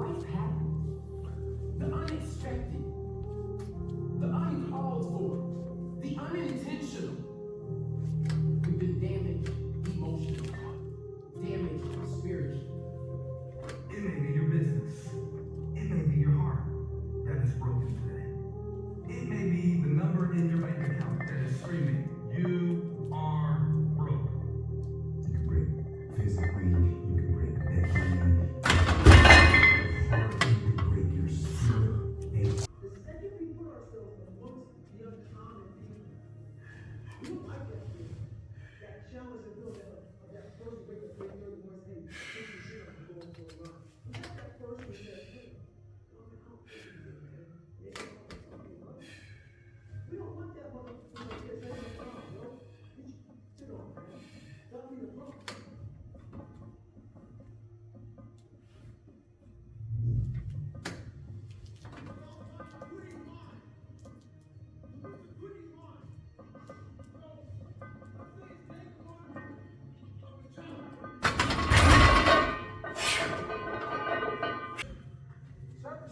life pattern, the unexpected, the uncalled for, the unintentional. We've been damaged emotionally, damaged spiritually. It may be your business. It may be your heart that is broken today. It may be the number in your bank account that is screaming, you are broke. You can break physically, you can break mentally, you can break your spirit. The second we put ourselves amongst the uncommon people, we don't like that feeling. That challenge of feeling of that first break of 31 saying, this is shit, I'm going for a run. We got that first one that, hey, I don't think this is it, man. Maybe I'll do something right. We don't want that motherfucker that says, hey, no problem, no. Sit on, man. Stop being a punk.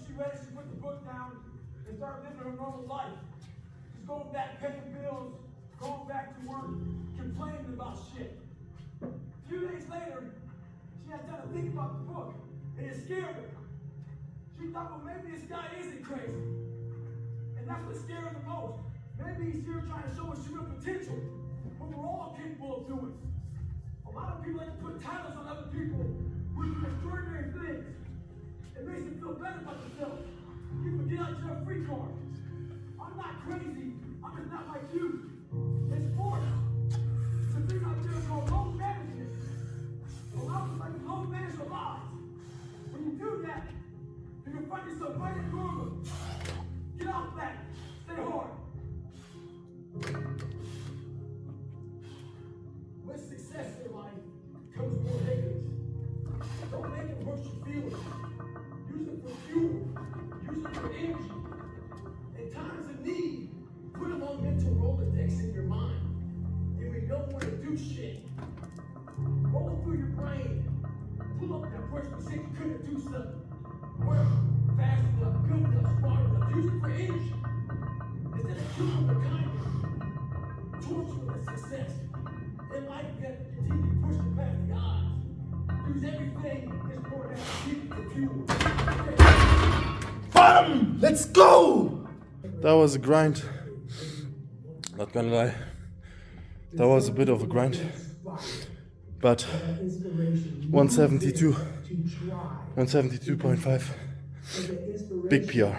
She ready, she put the book down and started living her normal life. Just going back, paying bills, going back to work, complaining about shit. A few days later, she had time to think about the book, and it scared her. She thought, well, maybe this guy isn't crazy. And that's what scared her the most. Maybe he's here trying to show us real potential, what we're all capable of doing. A lot of people like to put titles on other people who do extraordinary things. It makes them feel better about themselves. You can get out your free card. I'm not crazy. I'm just not like you. It's sports. It's a thing out there called load management. A lot of us like to load manage our lives. When you do that, you can find yourself right in normal. Get off that. Stay hard. With success in life comes more haters. Don't make it hurt your feelings. Use it for fuel. Use it for energy. In times of need, put them on mental Rolodex in your mind. And when you don't want to do shit, roll through your brain. Pull up that person who said you couldn't do something. Work fast enough, good enough, smart enough. Use it for energy. Instead of killing with kindness, torture with success. In life, you have to continue pushing past the odds. Use everything this board has to keep the fuel. BAM! Let's go! That was a grind. Not gonna lie. That was a bit of a grind. But 172, 172.5. Big PR.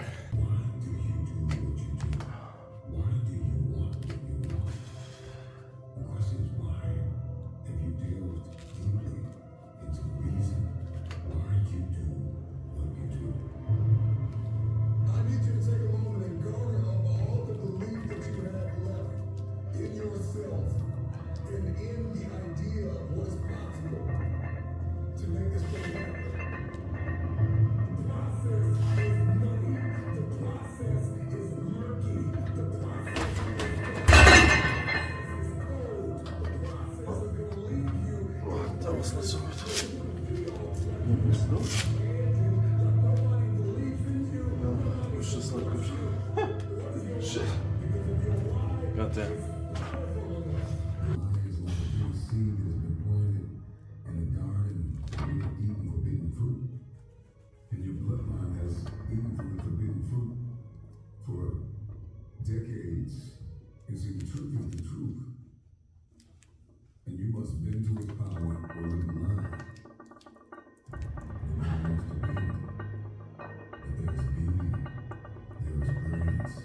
That was not so good. No, it was just not good. Shit. God damn. Decades is the truth of the truth, and you must bend to its power or live in line. The man wants to bend, but there is beauty, there is grace,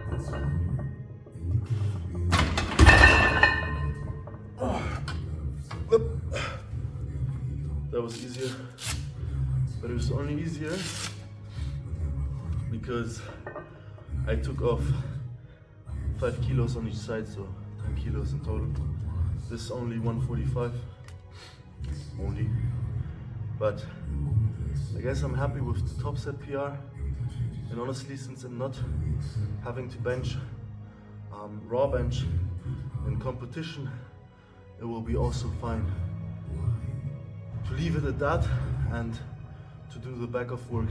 and surrender, and you cannot be That was easier, but it was only easier because I took off 5 kilos on each side, so 10 kilos in total. This is only 145, only. But I guess I'm happy with the top set PR. And honestly, since I'm not having to bench raw bench in competition, it will be also fine. to leave it at that and to do the back of work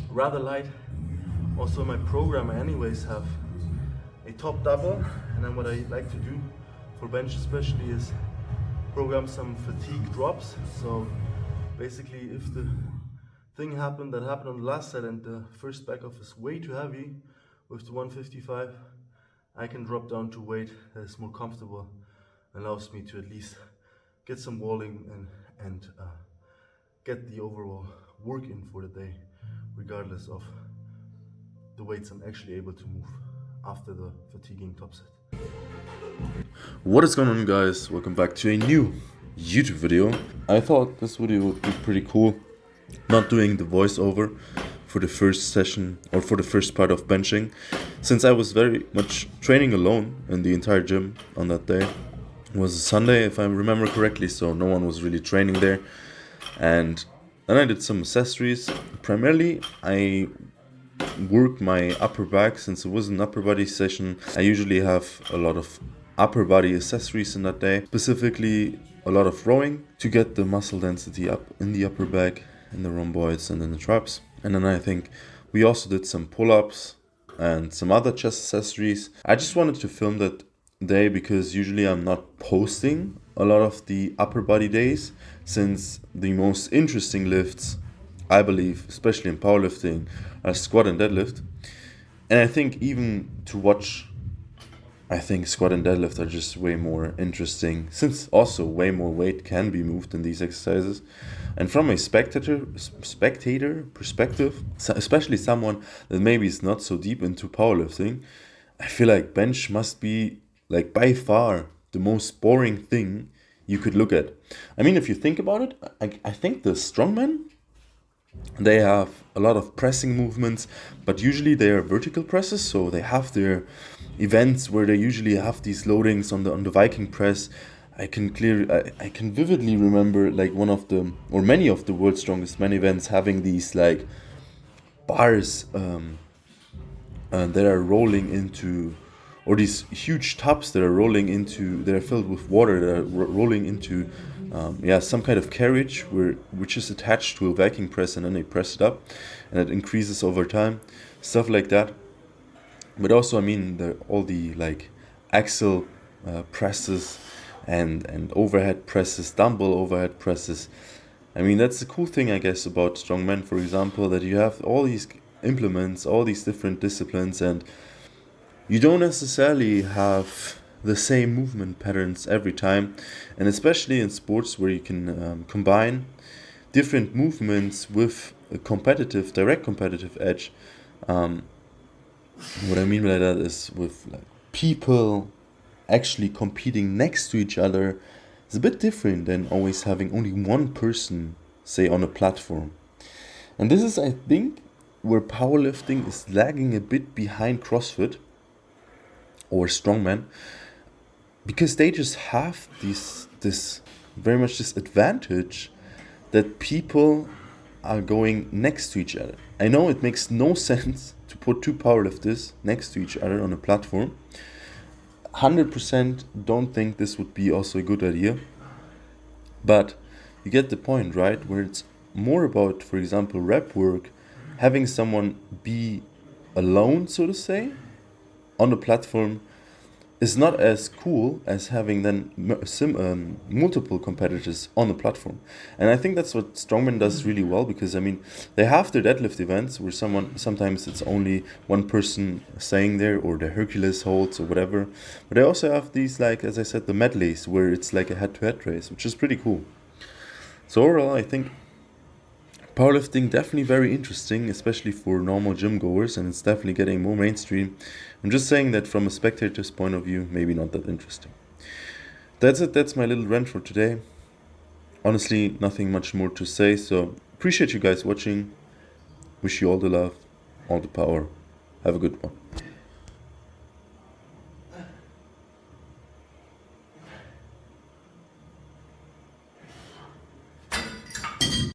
rather light. Also my program I anyways have a top double, and then what I like to do for bench especially is program some fatigue drops. So basically if the thing happened that happened on the last set and the first back off is way too heavy with the 155, I can drop down to weight that is more comfortable, allows me to at least get some walling and get the overall work in for the day, regardless of the weights I'm actually able to move after the fatiguing top set. What is going on, guys? Welcome back to a new YouTube video. I thought this video would be pretty cool, not doing the voiceover for the first session or for the first part of benching, since I was very much training alone in the entire gym on that day. It was a Sunday, if I remember correctly, so no one was really training there. And then I did some accessories. Primarily, I worked my upper back. Since it was an upper body session, I usually have a lot of upper body accessories in that day, specifically a lot of rowing to get the muscle density up in the upper back, in the rhomboids and in the traps. And then I think we also did some pull-ups and some other chest accessories. I just wanted to film that day because usually I'm not posting a lot of the upper body days, since the most interesting lifts, I believe, especially in powerlifting, are squat and deadlift. And I think even to watch, I think squat and deadlift are just way more interesting, since also way more weight can be moved in these exercises. And from a spectator perspective, especially someone that maybe is not so deep into powerlifting, I feel like bench must be like by far the most boring thing you could look at. I mean, if you think about it, I think the strongmen, they have a lot of pressing movements, but usually they are vertical presses, so they have their events where they usually have these loadings on the Viking press. I can vividly remember like one of the, or many of the world's strongest men events having these like bars that are rolling into, or these huge tubs that are rolling into, that are filled with water, that are rolling into some kind of carriage which is attached to a Viking press, and then they press it up and it increases over time, stuff like that. But also, I mean, all the like axle presses and overhead presses, dumbbell overhead presses. I mean, that's the cool thing, I guess, about strongmen, for example, that you have all these implements, all these different disciplines, and you don't necessarily have the same movement patterns every time. And especially in sports where you can combine different movements with a direct competitive edge. What I mean by that is with like people actually competing next to each other is a bit different than always having only one person, say, on a platform. And this is, I think, where powerlifting is lagging a bit behind CrossFit or strongman, because they just have this very much this advantage that people are going next to each other. I know it makes no sense to put two powerlifters next to each other on a platform. 100% don't think this would be also a good idea, but you get the point, right? Where it's more about, for example, rep work, having someone be alone, so to say, on the platform is not as cool as having then multiple competitors on the platform. And I think that's what strongman does really well, because I mean, they have their deadlift events where sometimes it's only one person staying there, or the Hercules holds or whatever. But they also have these, like, as I said, the medleys where it's like a head-to-head race, which is pretty cool. So overall, I think powerlifting definitely very interesting, especially for normal gym goers, and it's definitely getting more mainstream. I'm just saying that from a spectator's point of view, maybe not that interesting. That's it. That's my little rant for today. Honestly, nothing much more to say. So appreciate you guys watching. Wish you all the love, all the power. Have a good one.